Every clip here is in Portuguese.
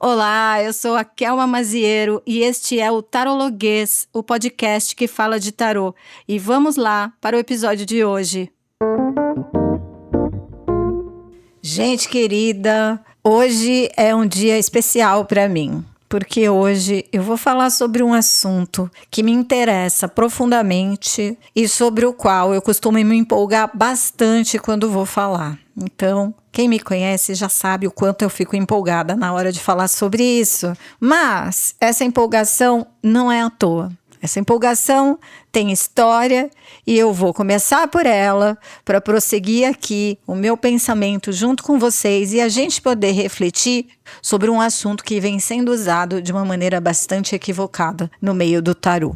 Olá, eu sou a Kelma Maziero e este é o Tarologuês, o podcast que fala de tarô. E vamos lá para o episódio de hoje. Gente querida, hoje é um dia especial para mim, porque hoje eu vou falar sobre um assunto que me interessa profundamente e sobre o qual eu costumo me empolgar bastante quando vou falar. Então, quem me conhece já sabe o quanto eu fico empolgada na hora de falar sobre isso. Mas essa empolgação não é à toa. Essa empolgação tem história e eu vou começar por ela para prosseguir aqui o meu pensamento junto com vocês e a gente poder refletir sobre um assunto que vem sendo usado de uma maneira bastante equivocada no meio do tarô.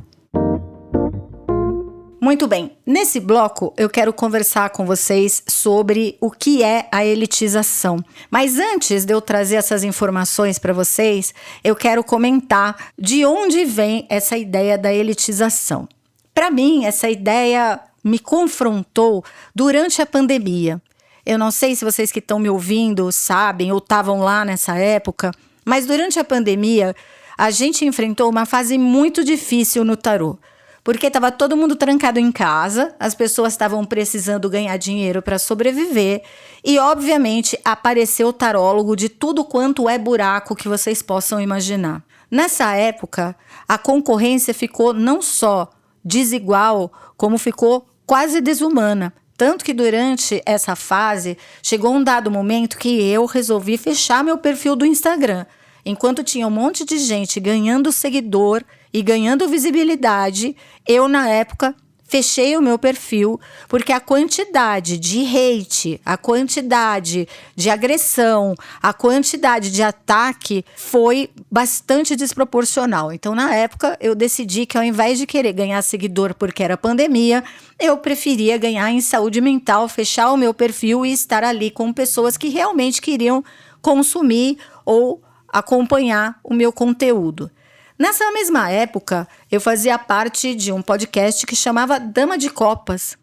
Muito bem, nesse bloco eu quero conversar com vocês sobre o que é a elitização. Mas antes de eu trazer essas informações para vocês, eu quero comentar de onde vem essa ideia da elitização. Para mim, essa ideia me confrontou durante a pandemia. Eu não sei se vocês que estão me ouvindo sabem ou estavam lá nessa época, mas durante a pandemia a gente enfrentou uma fase muito difícil no tarô. Porque estava todo mundo trancado em casa, as pessoas estavam precisando ganhar dinheiro para sobreviver e, obviamente, apareceu o tarólogo de tudo quanto é buraco que vocês possam imaginar. Nessa época, a concorrência ficou não só desigual, como ficou quase desumana. Tanto que durante essa fase, chegou um dado momento que eu resolvi fechar meu perfil do Instagram. Enquanto tinha um monte de gente ganhando seguidor e ganhando visibilidade, eu, na época, fechei o meu perfil, porque a quantidade de hate, a quantidade de agressão, a quantidade de ataque foi bastante desproporcional. Então, na época, eu decidi que ao invés de querer ganhar seguidor porque era pandemia, eu preferia ganhar em saúde mental, fechar o meu perfil e estar ali com pessoas que realmente queriam consumir ou acompanhar o meu conteúdo. Nessa mesma época, eu fazia parte de um podcast que chamava Dama de Copas.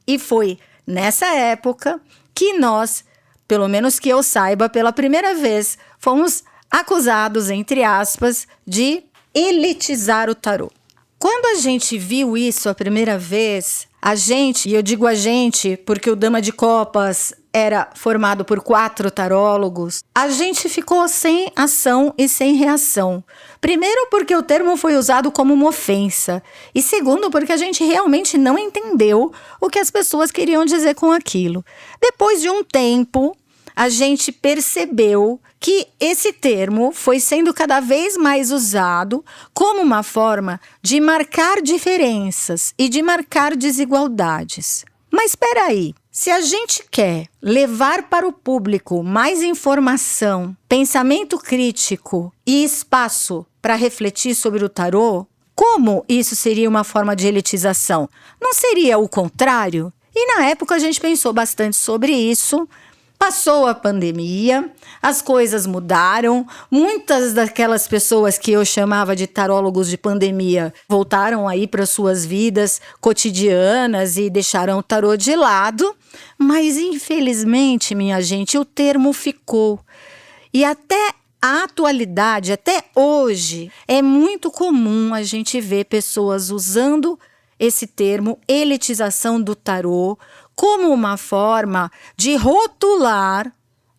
E foi nessa época que nós, pelo menos que eu saiba, pela primeira vez, fomos acusados, entre aspas, de elitizar o tarô. Quando a gente viu isso a primeira vez, a gente, e eu digo a gente porque o Dama de Copas era formado por 4 tarólogos, a gente ficou sem ação e sem reação. Primeiro, porque o termo foi usado como uma ofensa. E segundo, porque a gente realmente não entendeu o que as pessoas queriam dizer com aquilo. Depois de um tempo, a gente percebeu que esse termo foi sendo cada vez mais usado como uma forma de marcar diferenças e de marcar desigualdades. Mas espera aí, se a gente quer levar para o público mais informação, pensamento crítico e espaço para refletir sobre o tarô, como isso seria uma forma de elitização? Não seria o contrário? E na época a gente pensou bastante sobre isso. Passou a pandemia, as coisas mudaram, muitas daquelas pessoas que eu chamava de tarólogos de pandemia voltaram aí para suas vidas cotidianas e deixaram o tarô de lado, mas infelizmente, minha gente, o termo ficou. E até a atualidade, até hoje, é muito comum a gente ver pessoas usando esse termo, elitização do tarô, como uma forma de rotular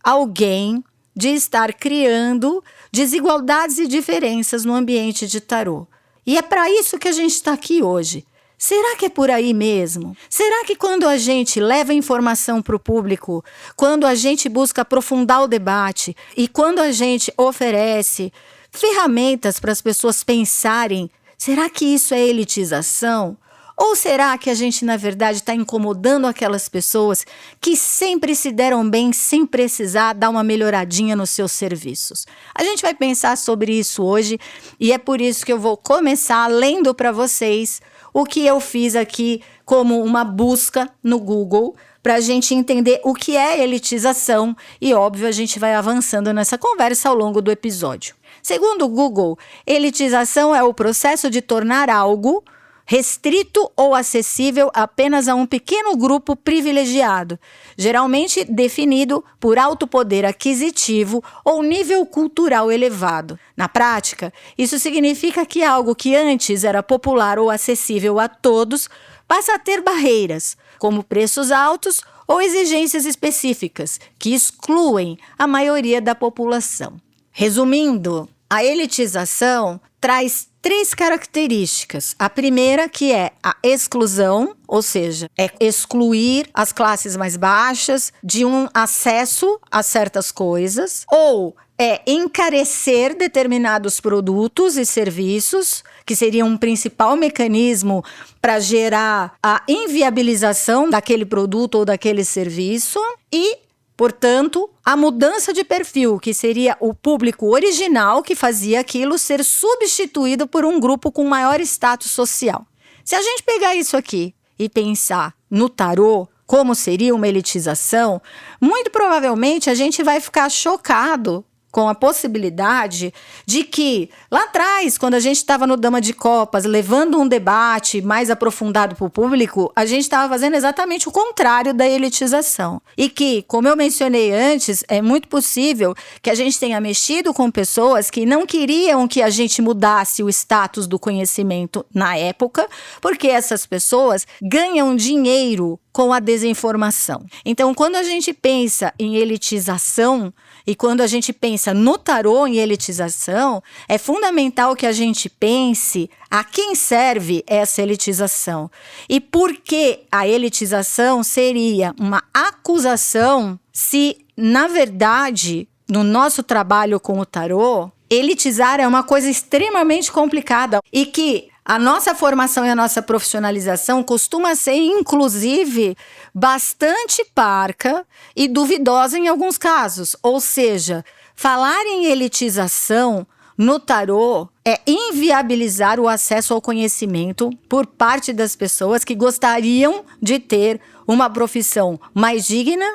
alguém, de estar criando desigualdades e diferenças no ambiente de tarô. E é para isso que a gente está aqui hoje. Será que é por aí mesmo? Será que quando a gente leva informação para o público, quando a gente busca aprofundar o debate e quando a gente oferece ferramentas para as pessoas pensarem, será que isso é elitização? Ou será que a gente, na verdade, está incomodando aquelas pessoas que sempre se deram bem sem precisar dar uma melhoradinha nos seus serviços? A gente vai pensar sobre isso hoje e é por isso que eu vou começar lendo para vocês o que eu fiz aqui como uma busca no Google para a gente entender o que é elitização e, óbvio, a gente vai avançando nessa conversa ao longo do episódio. Segundo o Google, elitização é o processo de tornar algo restrito ou acessível apenas a um pequeno grupo privilegiado, geralmente definido por alto poder aquisitivo ou nível cultural elevado. Na prática, isso significa que algo que antes era popular ou acessível a todos passa a ter barreiras, como preços altos ou exigências específicas, que excluem a maioria da população. Resumindo, a elitização traz 3 características. A primeira, que é a exclusão, ou seja, é excluir as classes mais baixas de um acesso a certas coisas, ou é encarecer determinados produtos e serviços, que seria um principal mecanismo para gerar a inviabilização daquele produto ou daquele serviço, e portanto, a mudança de perfil, que seria o público original que fazia aquilo, ser substituído por um grupo com maior status social. Se a gente pegar isso aqui e pensar no tarô, como seria uma elitização, muito provavelmente a gente vai ficar chocado com a possibilidade de que, lá atrás, quando a gente estava no Dama de Copas, levando um debate mais aprofundado para o público, a gente estava fazendo exatamente o contrário da elitização. E que, como eu mencionei antes, é muito possível que a gente tenha mexido com pessoas que não queriam que a gente mudasse o status do conhecimento na época, porque essas pessoas ganham dinheiro com a desinformação. Então, quando a gente pensa em elitização e quando a gente pensa no tarô em elitização, é fundamental que a gente pense a quem serve essa elitização e por que a elitização seria uma acusação se, na verdade, no nosso trabalho com o tarô, elitizar é uma coisa extremamente complicada e que a nossa formação e a nossa profissionalização costuma ser, inclusive, bastante parca e duvidosa em alguns casos. Ou seja, falar em elitização no tarô é inviabilizar o acesso ao conhecimento por parte das pessoas que gostariam de ter uma profissão mais digna,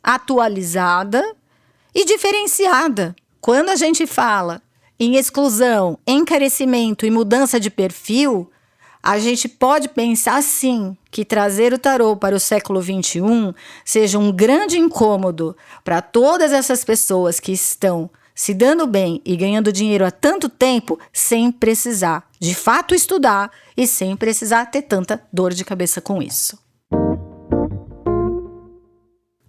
atualizada e diferenciada. Quando a gente fala em exclusão, encarecimento e mudança de perfil, a gente pode pensar sim que trazer o tarô para o século XXI seja um grande incômodo para todas essas pessoas que estão se dando bem e ganhando dinheiro há tanto tempo sem precisar de fato estudar e sem precisar ter tanta dor de cabeça com isso.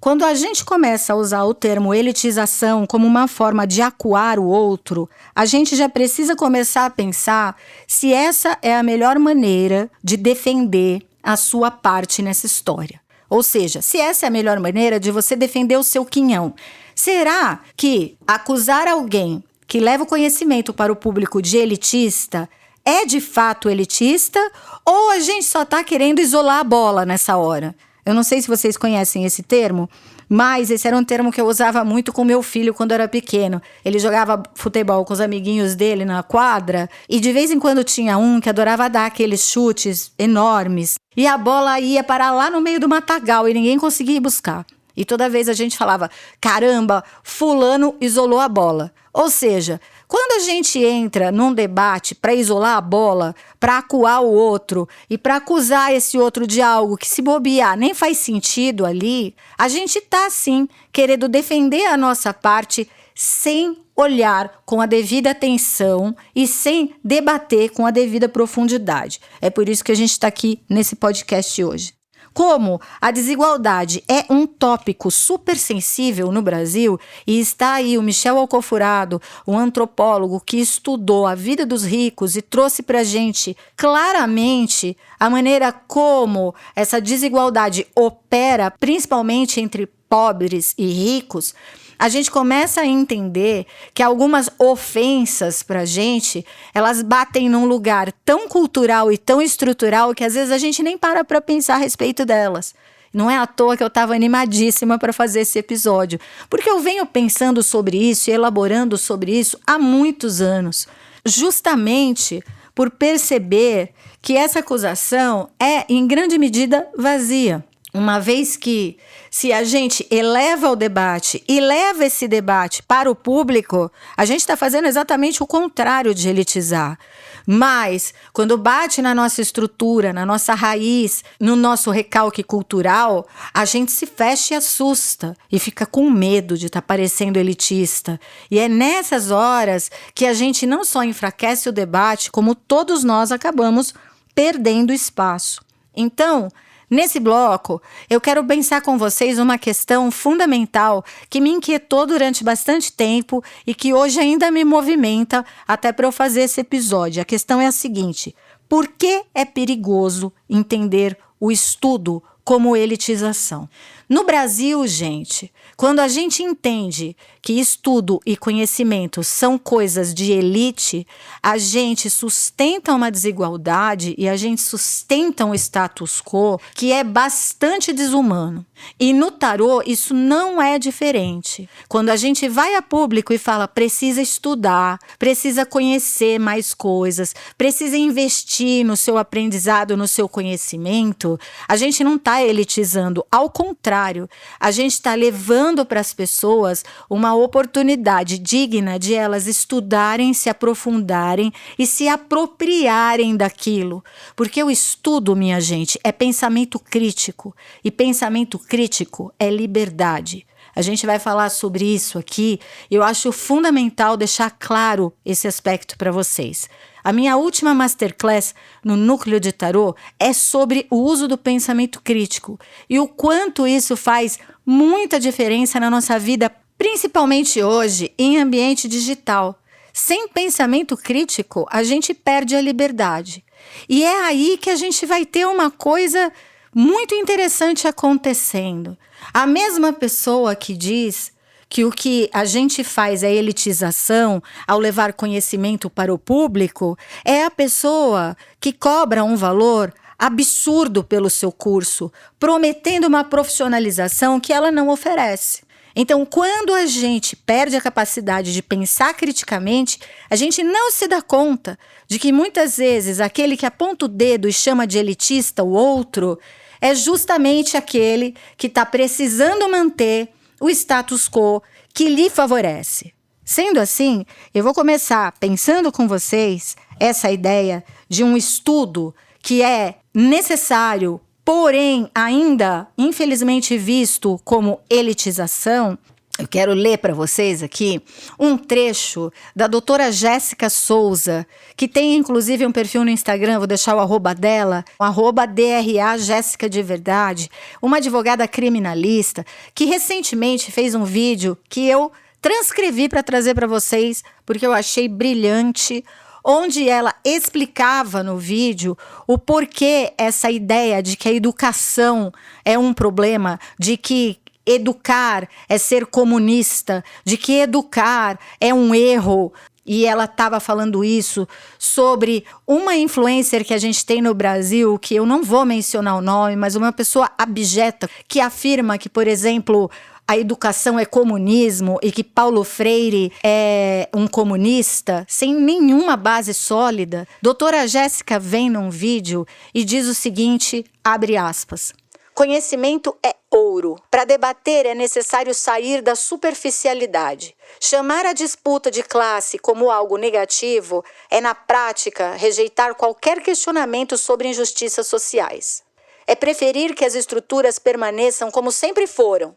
Quando a gente começa a usar o termo elitização como uma forma de acuar o outro, a gente já precisa começar a pensar se essa é a melhor maneira de defender a sua parte nessa história. Ou seja, se essa é a melhor maneira de você defender o seu quinhão. Será que acusar alguém que leva o conhecimento para o público de elitista é de fato elitista ou a gente só está querendo isolar a bola nessa hora? Eu não sei se vocês conhecem esse termo, mas esse era um termo que eu usava muito com meu filho quando eu era pequeno. Ele jogava futebol com os amiguinhos dele na quadra e de vez em quando tinha um que adorava dar aqueles chutes enormes e a bola ia parar lá no meio do matagal e ninguém conseguia ir buscar. E toda vez a gente falava, caramba, fulano isolou a bola. Ou seja, quando a gente entra num debate para isolar a bola, para acuar o outro e para acusar esse outro de algo que se bobear nem faz sentido ali, a gente está sim querendo defender a nossa parte sem olhar com a devida atenção e sem debater com a devida profundidade. É por isso que a gente está aqui nesse podcast hoje. Como a desigualdade é um tópico super sensível no Brasil e está aí o Michel Alcoforado, um antropólogo que estudou a vida dos ricos e trouxe para a gente claramente a maneira como essa desigualdade opera, principalmente entre pobres e ricos, a gente começa a entender que algumas ofensas pra gente, elas batem num lugar tão cultural e tão estrutural que às vezes a gente nem para pensar a respeito delas. Não é à toa que eu estava animadíssima para fazer esse episódio, porque eu venho pensando sobre isso e elaborando sobre isso há muitos anos, justamente por perceber que essa acusação é, em grande medida, vazia. Uma vez que, se a gente eleva o debate e leva esse debate para o público, a gente está fazendo exatamente o contrário de elitizar. Mas, quando bate na nossa estrutura, na nossa raiz, no nosso recalque cultural, a gente se fecha e assusta e fica com medo de estar parecendo elitista. E é nessas horas que a gente não só enfraquece o debate, como todos nós acabamos perdendo espaço. Então, nesse bloco, eu quero pensar com vocês uma questão fundamental que me inquietou durante bastante tempo e que hoje ainda me movimenta até para eu fazer esse episódio. A questão é a seguinte: por que é perigoso entender o estudo como elitização? No Brasil, gente, quando a gente entende que estudo e conhecimento são coisas de elite, a gente sustenta uma desigualdade e a gente sustenta um status quo que é bastante desumano. E no tarô isso não é diferente. Quando a gente vai a público e fala precisa estudar, precisa conhecer mais coisas, precisa investir no seu aprendizado, no seu conhecimento, a gente não está elitizando, ao contrário, a gente está levando para as pessoas uma oportunidade digna de elas estudarem, se aprofundarem e se apropriarem daquilo. Porque o estudo, minha gente, é pensamento crítico. E pensamento crítico é liberdade. A gente vai falar sobre isso aqui e eu acho fundamental deixar claro esse aspecto para vocês. A minha última masterclass no Núcleo de Tarô é sobre o uso do pensamento crítico e o quanto isso faz muita diferença na nossa vida, principalmente hoje em ambiente digital. Sem pensamento crítico, a gente perde a liberdade. E é aí que a gente vai ter uma coisa muito interessante acontecendo. A mesma pessoa que diz que o que a gente faz é elitização ao levar conhecimento para o público, é a pessoa que cobra um valor absurdo pelo seu curso, prometendo uma profissionalização que ela não oferece. Então, quando a gente perde a capacidade de pensar criticamente, a gente não se dá conta de que muitas vezes aquele que aponta o dedo e chama de elitista o outro é justamente aquele que está precisando manter o status quo que lhe favorece. Sendo assim, eu vou começar pensando com vocês essa ideia de um estudo que é necessário, porém ainda infelizmente visto como elitização. Eu quero ler para vocês aqui um trecho da doutora Jéssica Souza, que tem inclusive um perfil no Instagram, vou deixar o arroba dela, o arroba DRA Jéssica de Verdade, uma advogada criminalista, que recentemente fez um vídeo que eu transcrevi para trazer para vocês, porque eu achei brilhante, onde ela explicava no vídeo o porquê essa ideia de que a educação é um problema, de que educar é ser comunista, de que educar é um erro. E ela estava falando isso sobre uma influencer que a gente tem no Brasil, que eu não vou mencionar o nome, mas uma pessoa abjeta que afirma que, por exemplo, a educação é comunismo e que Paulo Freire é um comunista, sem nenhuma base sólida. Doutora Jéssica vem num vídeo e diz o seguinte, abre aspas: conhecimento é ouro. Para debater é necessário sair da superficialidade. Chamar a disputa de classe como algo negativo é, na prática, rejeitar qualquer questionamento sobre injustiças sociais. É preferir que as estruturas permaneçam como sempre foram.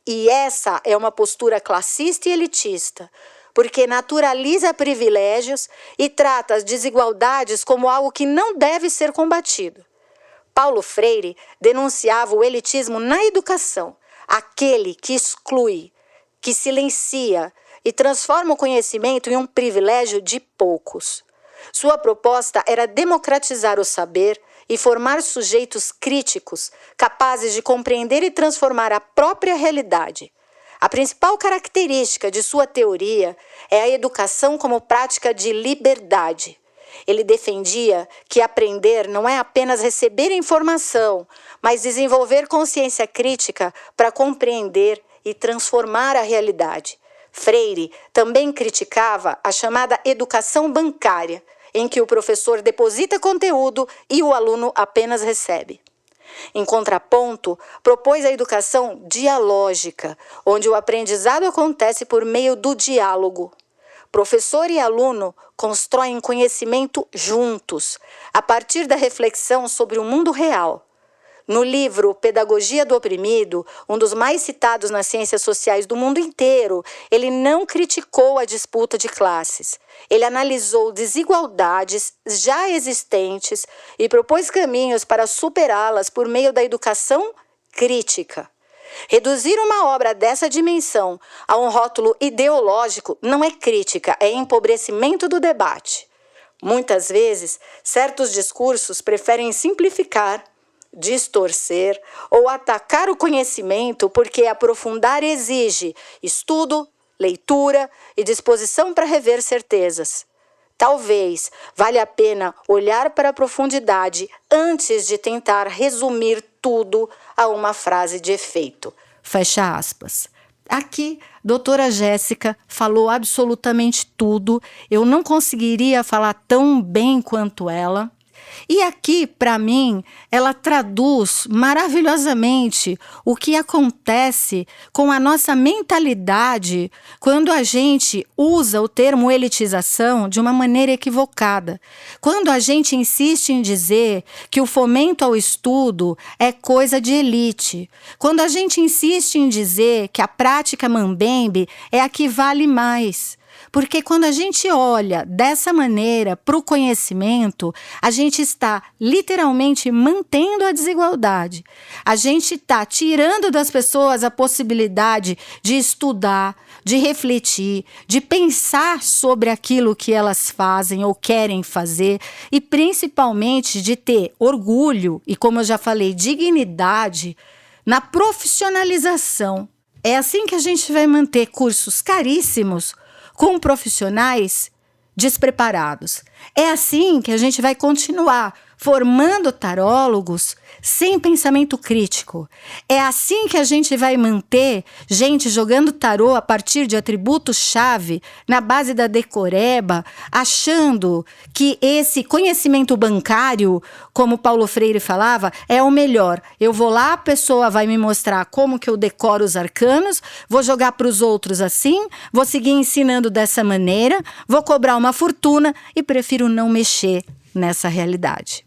E essa é uma postura classista e elitista, porque naturaliza privilégios e trata as desigualdades como algo que não deve ser combatido. Paulo Freire denunciava o elitismo na educação, aquele que exclui, que silencia e transforma o conhecimento em um privilégio de poucos. Sua proposta era democratizar o saber e formar sujeitos críticos, capazes de compreender e transformar a própria realidade. A principal característica de sua teoria é a educação como prática de liberdade. Ele defendia que aprender não é apenas receber informação, mas desenvolver consciência crítica para compreender e transformar a realidade. Freire também criticava a chamada educação bancária, em que o professor deposita conteúdo e o aluno apenas recebe. Em contraponto, propôs a educação dialógica, onde o aprendizado acontece por meio do diálogo. Professor e aluno constroem conhecimento juntos, a partir da reflexão sobre o mundo real. No livro Pedagogia do Oprimido, um dos mais citados nas ciências sociais do mundo inteiro, ele não criticou a disputa de classes. Ele analisou desigualdades já existentes e propôs caminhos para superá-las por meio da educação crítica. Reduzir uma obra dessa dimensão a um rótulo ideológico não é crítica, é empobrecimento do debate. Muitas vezes, certos discursos preferem simplificar, distorcer ou atacar o conhecimento porque aprofundar exige estudo, leitura e disposição para rever certezas. Talvez valha a pena olhar para a profundidade antes de tentar resumir tudo a uma frase de efeito. Fecha aspas. Aqui, doutora Jéssica falou absolutamente tudo. Eu não conseguiria falar tão bem quanto ela. E aqui, para mim, ela traduz maravilhosamente o que acontece com a nossa mentalidade quando a gente usa o termo elitização de uma maneira equivocada. Quando a gente insiste em dizer que o fomento ao estudo é coisa de elite. Quando a gente insiste em dizer que a prática mambembe é a que vale mais. Porque quando a gente olha dessa maneira para o conhecimento, a gente está literalmente mantendo a desigualdade. A gente está tirando das pessoas a possibilidade de estudar, de refletir, de pensar sobre aquilo que elas fazem ou querem fazer e principalmente de ter orgulho e, como eu já falei, dignidade na profissionalização. É assim que a gente vai manter cursos caríssimos com profissionais despreparados. É assim que a gente vai continuar formando tarólogos sem pensamento crítico. É assim que a gente vai manter gente jogando tarô a partir de atributos-chave na base da decoreba, achando que esse conhecimento bancário, como Paulo Freire falava, é o melhor. Eu vou lá, a pessoa vai me mostrar como que eu decoro os arcanos, vou jogar para os outros assim, vou seguir ensinando dessa maneira, vou cobrar uma fortuna e prefiro não mexer nessa realidade.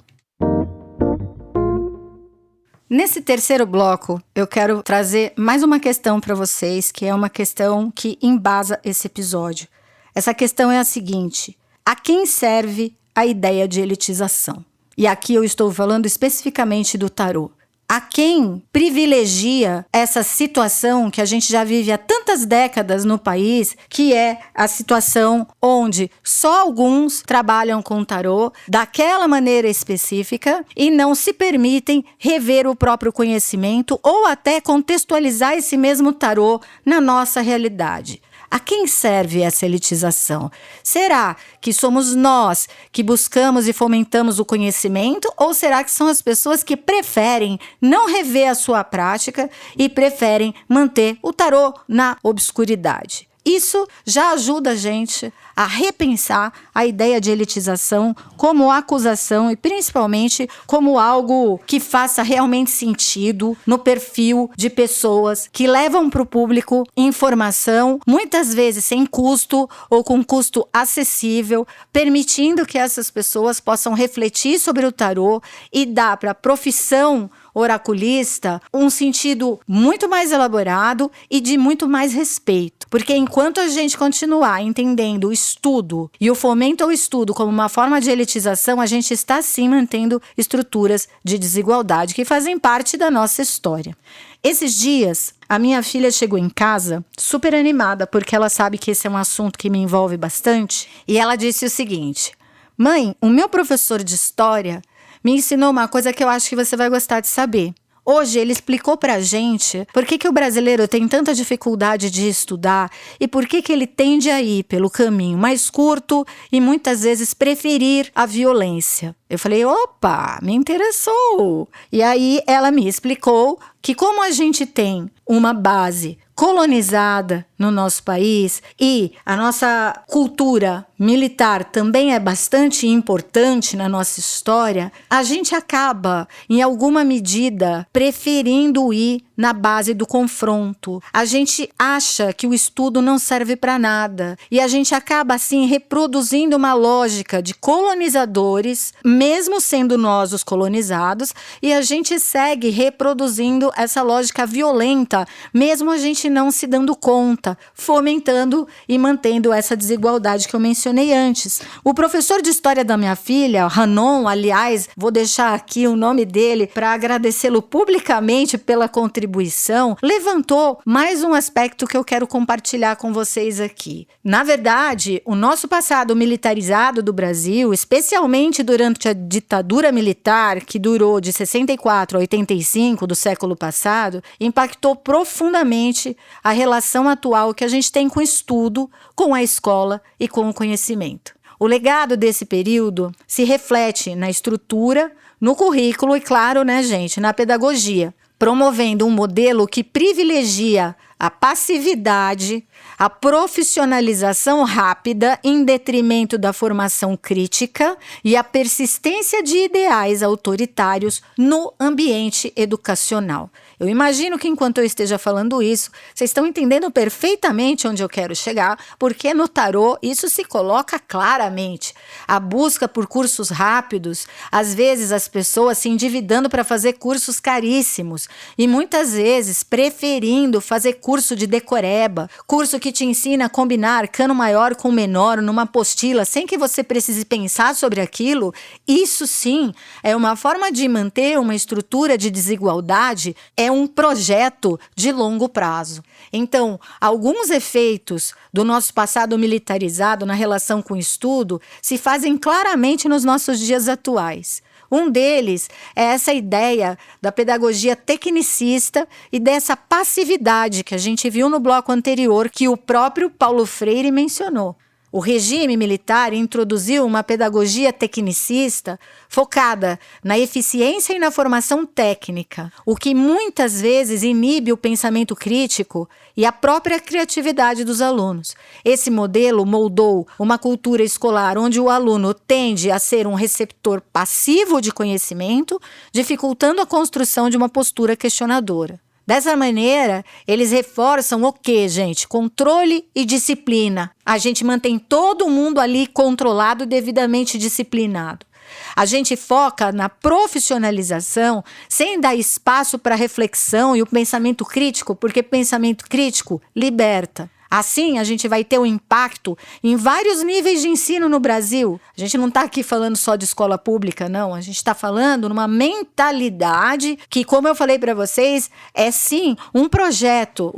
Nesse terceiro bloco, eu quero trazer mais uma questão para vocês, que é uma questão que embasa esse episódio. Essa questão é a seguinte: a quem serve a ideia de elitização? E aqui eu estou falando especificamente do tarô. A quem privilegia essa situação que a gente já vive há tantas décadas no país, que é a situação onde só alguns trabalham com tarô daquela maneira específica e não se permitem rever o próprio conhecimento ou até contextualizar esse mesmo tarô na nossa realidade. A quem serve essa elitização? Será que somos nós que buscamos e fomentamos o conhecimento? Ou será que são as pessoas que preferem não rever a sua prática e preferem manter o tarô na obscuridade? Isso já ajuda a gente a repensar a ideia de elitização como acusação e principalmente como algo que faça realmente sentido no perfil de pessoas que levam para o público informação, muitas vezes sem custo ou com custo acessível, permitindo que essas pessoas possam refletir sobre o tarô e dar para a profissão oraculista um sentido muito mais elaborado e de muito mais respeito. Porque enquanto a gente continuar entendendo o estudo e o fomento ao estudo como uma forma de elitização, a gente está sim mantendo estruturas de desigualdade que fazem parte da nossa história. Esses dias, a minha filha chegou em casa super animada, porque ela sabe que esse é um assunto que me envolve bastante, e ela disse o seguinte: mãe, o meu professor de história me ensinou uma coisa que eu acho que você vai gostar de saber. Hoje ele explicou pra gente por que o brasileiro tem tanta dificuldade de estudar e por que ele tende a ir pelo caminho mais curto e muitas vezes preferir a violência. Eu falei, opa, me interessou. E aí ela me explicou que como a gente tem uma base colonizada no nosso país e a nossa cultura militar também é bastante importante na nossa história, a gente acaba, em alguma medida, preferindo ir na base do confronto. A gente acha que o estudo não serve para nada e a gente acaba, assim, reproduzindo uma lógica de colonizadores, mesmo sendo nós os colonizados, e a gente segue reproduzindo essa lógica violenta, mesmo a gente não se dando conta, fomentando e mantendo essa desigualdade que eu mencionei antes. O professor de história da minha filha, Ranon, aliás, vou deixar aqui o nome dele para agradecê-lo publicamente pela contribuição, levantou mais um aspecto que eu quero compartilhar com vocês aqui. Na verdade, o nosso passado militarizado do Brasil, especialmente durante a ditadura militar, que durou de 64 a 85 do século passado, impactou profundamente a relação atual que a gente tem com o estudo, com a escola e com o conhecimento. O legado desse período se reflete na estrutura, no currículo e, claro, né, gente, na pedagogia, promovendo um modelo que privilegia a passividade, a profissionalização rápida em detrimento da formação crítica e a persistência de ideais autoritários no ambiente educacional. Eu imagino que enquanto eu esteja falando isso, vocês estão entendendo perfeitamente onde eu quero chegar, porque no tarô isso se coloca claramente. A busca por cursos rápidos, às vezes as pessoas se endividando para fazer cursos caríssimos e muitas vezes preferindo fazer curso de decoreba, curso que te ensina a combinar arcano maior com menor numa apostila sem que você precise pensar sobre aquilo. Isso sim é uma forma de manter uma estrutura de desigualdade, é um projeto de longo prazo. Então, alguns efeitos do nosso passado militarizado na relação com o estudo se fazem claramente nos nossos dias atuais. Um deles é essa ideia da pedagogia tecnicista e dessa passividade que a gente viu no bloco anterior, que o próprio Paulo Freire mencionou. O regime militar introduziu uma pedagogia tecnicista focada na eficiência e na formação técnica, o que muitas vezes inibe o pensamento crítico e a própria criatividade dos alunos. Esse modelo moldou uma cultura escolar onde o aluno tende a ser um receptor passivo de conhecimento, dificultando a construção de uma postura questionadora. Dessa maneira, eles reforçam o quê, gente? Controle e disciplina. A gente mantém todo mundo ali controlado e devidamente disciplinado. A gente foca na profissionalização sem dar espaço para a reflexão e o pensamento crítico, porque pensamento crítico liberta. Assim, a gente vai ter um impacto em vários níveis de ensino no Brasil. A gente não está aqui falando só de escola pública, não. A gente está falando numa mentalidade que, como eu falei para vocês, é sim um projeto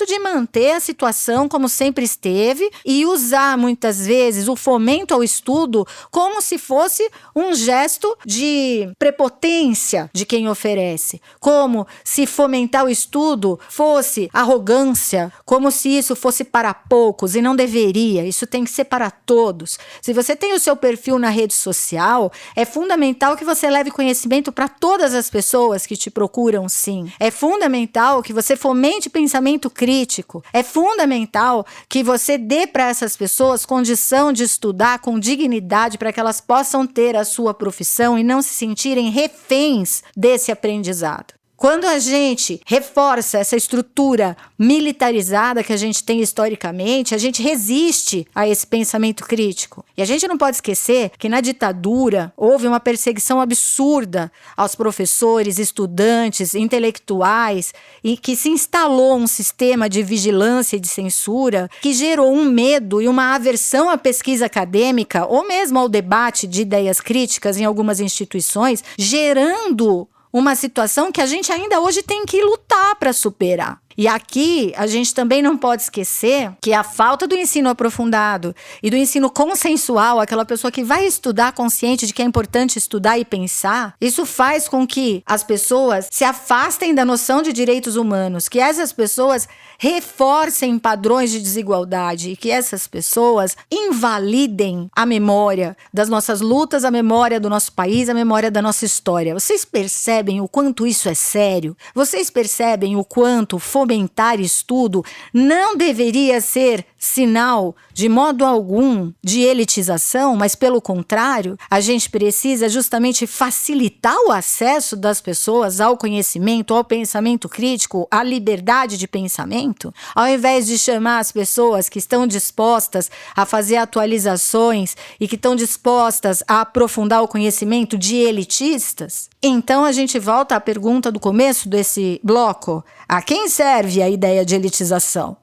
de manter a situação como sempre esteve e usar muitas vezes o fomento ao estudo como se fosse um gesto de prepotência de quem oferece. Como se fomentar o estudo fosse arrogância, como se isso fosse para poucos e não deveria, isso tem que ser para todos. Se você tem o seu perfil na rede social, é fundamental que você leve conhecimento para todas as pessoas que te procuram, sim. É fundamental que você fomente pensamento crítico. É fundamental que você dê para essas pessoas condição de estudar com dignidade para que elas possam ter a sua profissão e não se sentirem reféns desse aprendizado. Quando a gente reforça essa estrutura militarizada que a gente tem historicamente, a gente resiste a esse pensamento crítico. E a gente não pode esquecer que na ditadura houve uma perseguição absurda aos professores, estudantes, intelectuais, e que se instalou um sistema de vigilância e de censura que gerou um medo e uma aversão à pesquisa acadêmica ou mesmo ao debate de ideias críticas em algumas instituições, gerando uma situação que a gente ainda hoje tem que lutar para superar. E aqui a gente também não pode esquecer que a falta do ensino aprofundado e do ensino consensual, aquela pessoa que vai estudar consciente de que é importante estudar e pensar, isso faz com que as pessoas se afastem da noção de direitos humanos, que essas pessoas reforcem padrões de desigualdade e que essas pessoas invalidem a memória das nossas lutas, a memória do nosso país, a memória da nossa história. Vocês percebem o quanto isso é sério? Vocês percebem o quanto fomentar estudo não deveria ser sinal, de modo algum, de elitização, mas pelo contrário, a gente precisa justamente facilitar o acesso das pessoas ao conhecimento, ao pensamento crítico, à liberdade de pensamento, ao invés de chamar as pessoas que estão dispostas a fazer atualizações e que estão dispostas a aprofundar o conhecimento de elitistas. Então a gente volta à pergunta do começo desse bloco: a quem serve a ideia de elitização?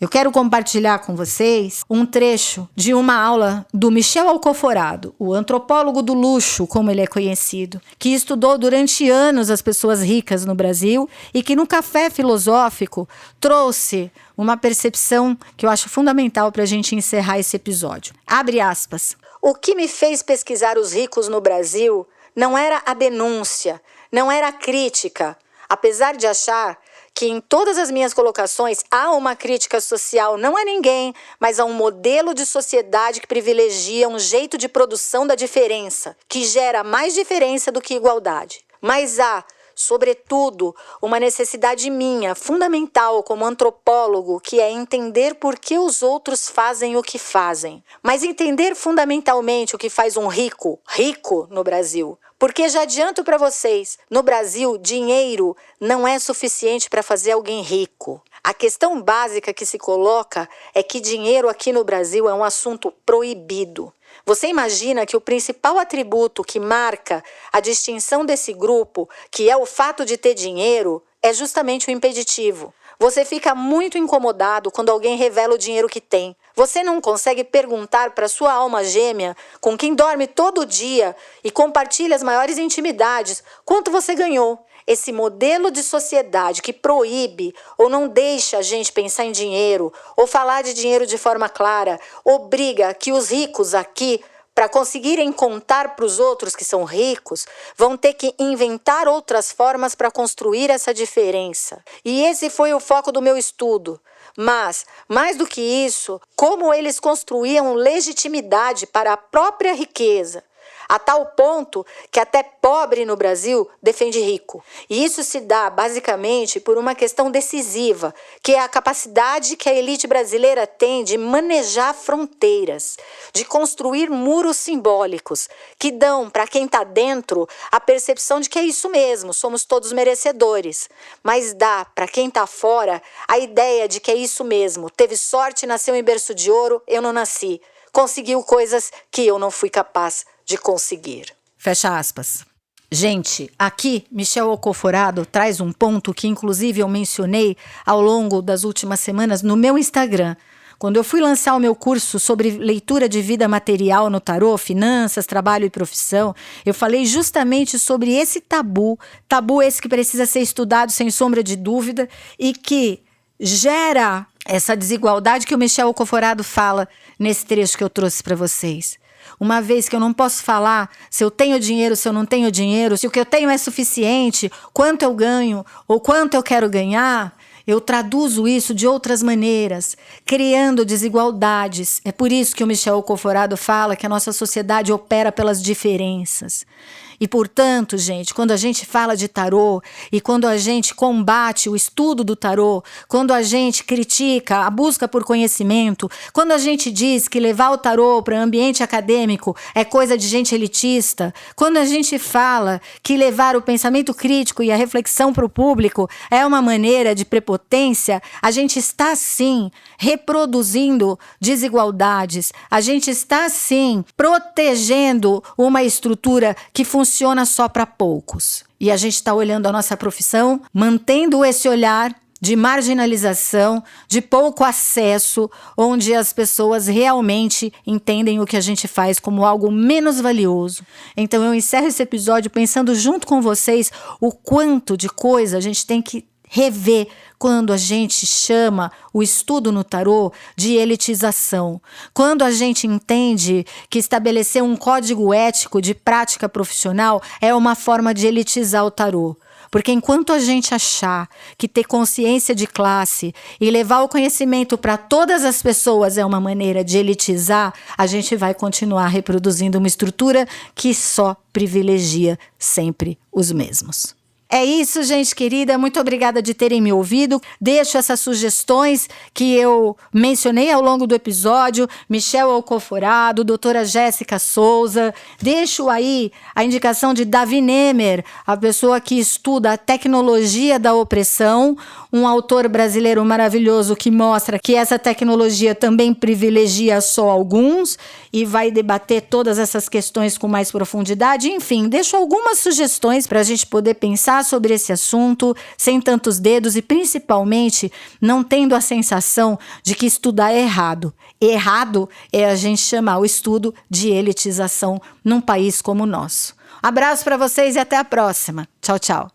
Eu quero compartilhar com vocês um trecho de uma aula do Michel Alcoforado, o antropólogo do luxo, como ele é conhecido, que estudou durante anos as pessoas ricas no Brasil e que no Café Filosófico trouxe uma percepção que eu acho fundamental para a gente encerrar esse episódio. Abre aspas. O que me fez pesquisar os ricos no Brasil não era a denúncia, não era a crítica, apesar de achar que em todas as minhas colocações há uma crítica social não a ninguém, mas a um modelo de sociedade que privilegia um jeito de produção da diferença, que gera mais diferença do que igualdade. Mas há, sobretudo, uma necessidade minha, fundamental como antropólogo, que é entender por que os outros fazem o que fazem. Mas entender fundamentalmente o que faz um rico no Brasil. Porque já adianto para vocês, no Brasil, dinheiro não é suficiente para fazer alguém rico. A questão básica que se coloca é que dinheiro aqui no Brasil é um assunto proibido. Você imagina que o principal atributo que marca a distinção desse grupo, que é o fato de ter dinheiro, é justamente o impeditivo. Você fica muito incomodado quando alguém revela o dinheiro que tem. Você não consegue perguntar para sua alma gêmea, com quem dorme todo dia e compartilha as maiores intimidades, quanto você ganhou. Esse modelo de sociedade que proíbe ou não deixa a gente pensar em dinheiro ou falar de dinheiro de forma clara, obriga que os ricos aqui, para conseguirem contar para os outros que são ricos, vão ter que inventar outras formas para construir essa diferença. E esse foi o foco do meu estudo. Mas, mais do que isso, como eles construíam legitimidade para a própria riqueza, a tal ponto que até pobre no Brasil defende rico. E isso se dá basicamente por uma questão decisiva, que é a capacidade que a elite brasileira tem de manejar fronteiras, de construir muros simbólicos, que dão para quem está dentro a percepção de que é isso mesmo, somos todos merecedores. Mas dá para quem está fora a ideia de que é isso mesmo, teve sorte, nasceu em berço de ouro, eu não nasci. Conseguiu coisas que eu não fui capaz de conseguir. Fecha aspas. Gente, aqui Michel Alcoforado traz um ponto que inclusive eu mencionei ao longo das últimas semanas no meu Instagram. Quando eu fui lançar o meu curso sobre leitura de vida material no tarô, finanças, trabalho e profissão, eu falei justamente sobre esse tabu esse que precisa ser estudado sem sombra de dúvida e que gera essa desigualdade que o Michel Alcoforado fala nesse trecho que eu trouxe para vocês. Uma vez que eu não posso falar se eu tenho dinheiro, se eu não tenho dinheiro, se o que eu tenho é suficiente, quanto eu ganho ou quanto eu quero ganhar, eu traduzo isso de outras maneiras, criando desigualdades. É por isso que o Michel Alcoforado fala que a nossa sociedade opera pelas diferenças. E, portanto, gente, quando a gente fala de tarô e quando a gente combate o estudo do tarô, quando a gente critica a busca por conhecimento, quando a gente diz que levar o tarô para o ambiente acadêmico é coisa de gente elitista, quando a gente fala que levar o pensamento crítico e a reflexão para o público é uma maneira de prepotência, a gente está, sim, reproduzindo desigualdades, a gente está, sim, protegendo uma estrutura que funciona só para poucos. E a gente está olhando a nossa profissão, mantendo esse olhar de marginalização, de pouco acesso, onde as pessoas realmente entendem o que a gente faz como algo menos valioso. Então eu encerro esse episódio pensando junto com vocês o quanto de coisa a gente tem que rever quando a gente chama o estudo no tarô de elitização. Quando a gente entende que estabelecer um código ético de prática profissional é uma forma de elitizar o tarô. Porque enquanto a gente achar que ter consciência de classe e levar o conhecimento para todas as pessoas é uma maneira de elitizar, a gente vai continuar reproduzindo uma estrutura que só privilegia sempre os mesmos. É isso, gente querida. Muito obrigada de terem me ouvido. Deixo essas sugestões que eu mencionei ao longo do episódio. Michel Alcoforado, doutora Jéssica Souza. Deixo aí a indicação de Davi Nemer, a pessoa que estuda a tecnologia da opressão, um autor brasileiro maravilhoso que mostra que essa tecnologia também privilegia só alguns e vai debater todas essas questões com mais profundidade. Enfim, deixo algumas sugestões para a gente poder pensar sobre esse assunto sem tantos dedos e principalmente não tendo a sensação de que estudar é errado. Errado é a gente chamar o estudo de elitização num país como o nosso. Abraço para vocês e até a próxima. Tchau, tchau.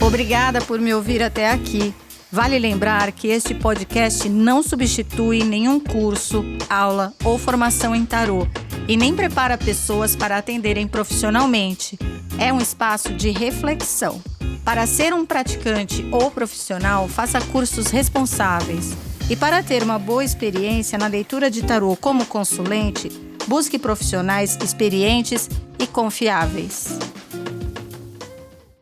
Obrigada por me ouvir até aqui. Vale lembrar que este podcast não substitui nenhum curso, aula ou formação em tarô e nem prepara pessoas para atenderem profissionalmente. É um espaço de reflexão. Para ser um praticante ou profissional, faça cursos responsáveis. E para ter uma boa experiência na leitura de tarô como consulente, busque profissionais experientes e confiáveis.